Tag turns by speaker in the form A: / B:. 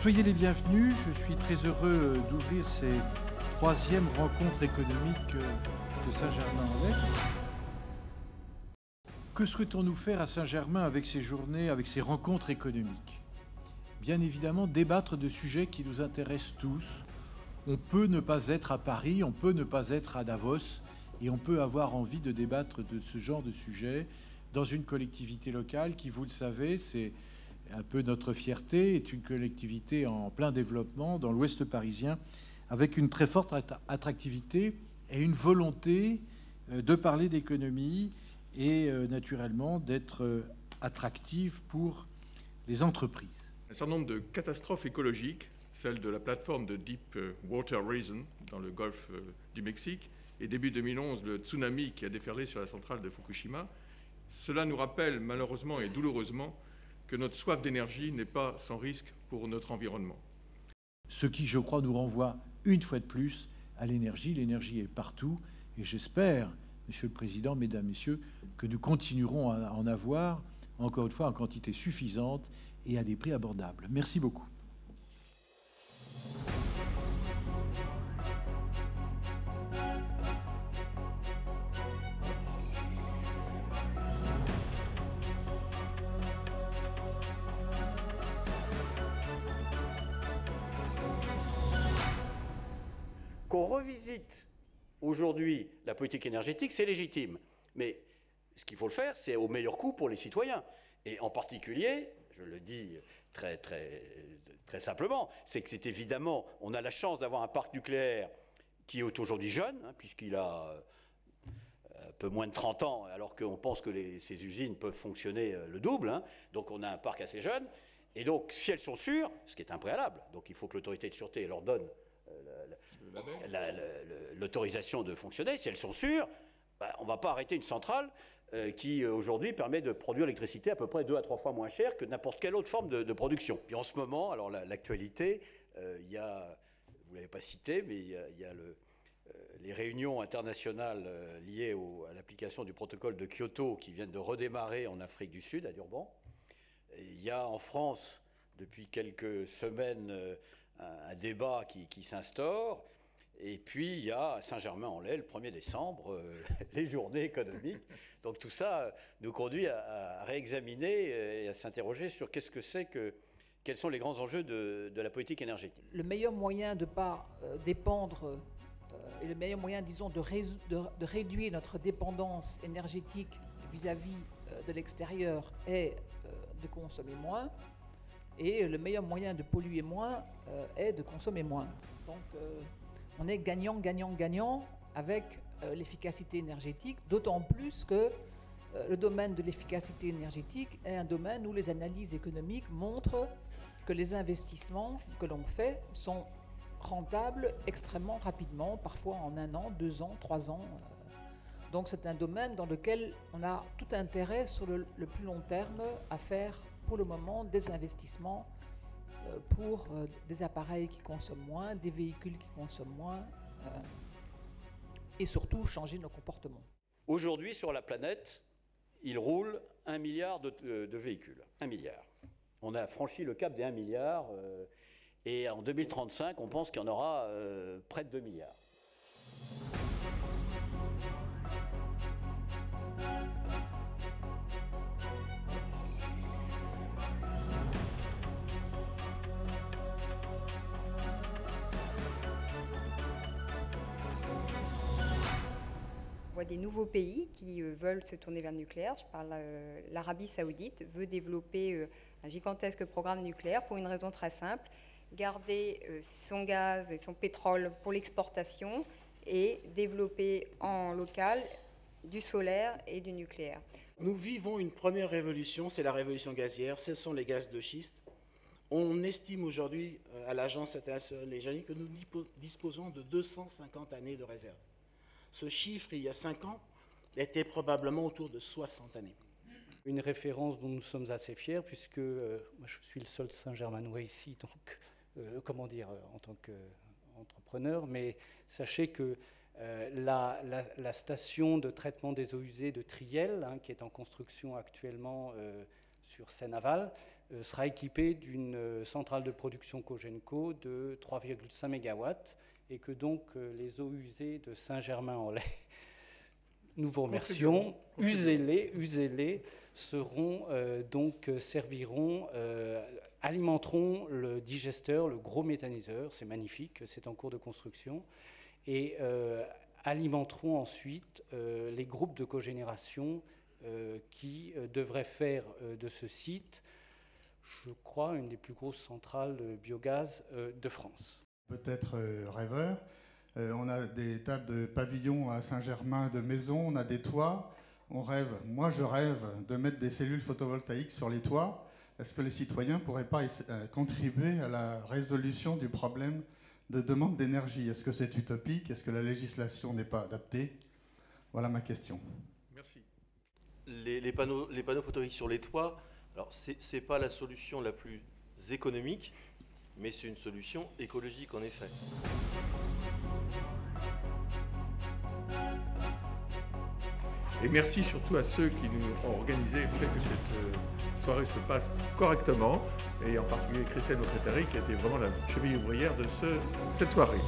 A: Soyez les bienvenus, je suis très heureux d'ouvrir ces troisièmes rencontres économiques de Saint-Germain-en-Laye. Que souhaitons-nous faire à Saint-Germain avec ces journées, avec ces rencontres économiques ? Bien évidemment, débattre de sujets qui nous intéressent tous. On peut ne pas être à Paris, on peut ne pas être à Davos, et on peut avoir envie de débattre de ce genre de sujets dans une collectivité locale qui, vous le savez, c'est un peu notre fierté, est une collectivité en plein développement dans l'ouest parisien, avec une très forte attractivité et une volonté de parler d'économie et naturellement d'être attractive pour les entreprises.
B: Un certain nombre de catastrophes écologiques, celle de la plateforme de Deepwater Horizon dans le golfe du Mexique, et début 2011, le tsunami qui a déferlé sur la centrale de Fukushima, cela nous rappelle malheureusement et douloureusement que notre soif d'énergie n'est pas sans risque pour notre environnement.
A: Ce qui, je crois, nous renvoie une fois de plus à l'énergie. L'énergie est partout et j'espère, Monsieur le Président, Mesdames, Messieurs, que nous continuerons à en avoir, encore une fois, en quantité suffisante et à des prix abordables. Merci beaucoup.
C: Qu'on revisite aujourd'hui la politique énergétique, c'est légitime. Mais ce qu'il faut le faire, c'est au meilleur coût pour les citoyens. Et en particulier, je le dis très simplement, c'est que c'est évidemment, on a la chance d'avoir un parc nucléaire qui est aujourd'hui jeune, puisqu'il a un peu moins de 30 ans, alors qu'on pense que ces usines peuvent fonctionner le double. Donc on a un parc assez jeune. Et donc, si elles sont sûres, ce qui est un préalable, donc il faut que l'autorité de sûreté leur donne l'autorisation de fonctionner, si elles sont sûres, on ne va pas arrêter une centrale qui aujourd'hui permet de produire l'électricité à peu près 2 à 3 fois moins cher que n'importe quelle autre forme de production. Puis en ce moment, alors l'actualité, il y a, vous ne l'avez pas cité, mais il y a les réunions internationales liées à l'application du protocole de Kyoto qui viennent de redémarrer en Afrique du Sud, à Durban. Et il y a en France, depuis quelques semaines, un débat qui s'instaure. Et puis, il y a à Saint-Germain-en-Laye, le 1er décembre, les journées économiques. Donc tout ça nous conduit à réexaminer et à s'interroger sur quels sont les grands enjeux de la politique énergétique.
D: Le meilleur moyen de ne pas dépendre, et le meilleur moyen, disons, de réduire notre dépendance énergétique vis-à-vis de l'extérieur est de consommer moins. Et le meilleur moyen de polluer moins est de consommer moins. Donc on est gagnant, gagnant, gagnant avec l'efficacité énergétique, d'autant plus que le domaine de l'efficacité énergétique est un domaine où les analyses économiques montrent que les investissements que l'on fait sont rentables extrêmement rapidement, parfois en 1 an, 2 ans, 3 ans. Donc c'est un domaine dans lequel on a tout intérêt sur le plus long terme à faire pour le moment des investissements pour des appareils qui consomment moins, des véhicules qui consomment moins et surtout changer nos comportements.
C: Aujourd'hui sur la planète, il roule 1 milliard de véhicules. 1 milliard. On a franchi le cap des 1 milliard et en 2035, on pense qu'il y en aura près de 2 milliards.
E: On voit des nouveaux pays qui veulent se tourner vers le nucléaire. Je parle l'Arabie Saoudite veut développer un gigantesque programme nucléaire pour une raison très simple, garder son gaz et son pétrole pour l'exportation et développer en local du solaire et du nucléaire.
F: Nous vivons une première révolution, c'est la révolution gazière, ce sont les gaz de schiste. On estime aujourd'hui à l'Agence internationale de l'énergie que nous disposons de 250 années de réserve. Ce chiffre, il y a 5 ans, était probablement autour de 60 années.
G: Une référence dont nous sommes assez fiers, puisque moi je suis le seul Saint-Germanois ici, donc en tant qu'entrepreneur, mais sachez que la station de traitement des eaux usées de Triel, qui est en construction actuellement sur Seine-Aval, sera équipé d'une centrale de production Cogenco de 3,5 MW et que donc les eaux usées de Saint-Germain-en-Laye, nous vous remercions, usez-les, seront serviront, alimenteront le digesteur, le gros méthaniseur, c'est magnifique, c'est en cours de construction, et alimenteront ensuite les groupes de cogénération qui devraient faire de ce site, je crois, une des plus grosses centrales de biogaz de France.
H: Peut-être rêveur. On a des tas de pavillons à Saint-Germain, de maisons, on a des toits. On rêve, moi je rêve de mettre des cellules photovoltaïques sur les toits. Est-ce que les citoyens ne pourraient pas contribuer à la résolution du problème de demande d'énergie? Est-ce que c'est utopique? Est-ce que la législation n'est pas adaptée? Voilà ma question.
B: Merci.
I: Les panneaux photovoltaïques sur les toits, alors c'est pas la solution la plus économique, mais c'est une solution écologique en effet.
B: Et merci surtout à ceux qui nous ont organisé le fait que cette soirée se passe correctement, et en particulier Christelle Mocretari qui a été vraiment la cheville ouvrière de cette soirée.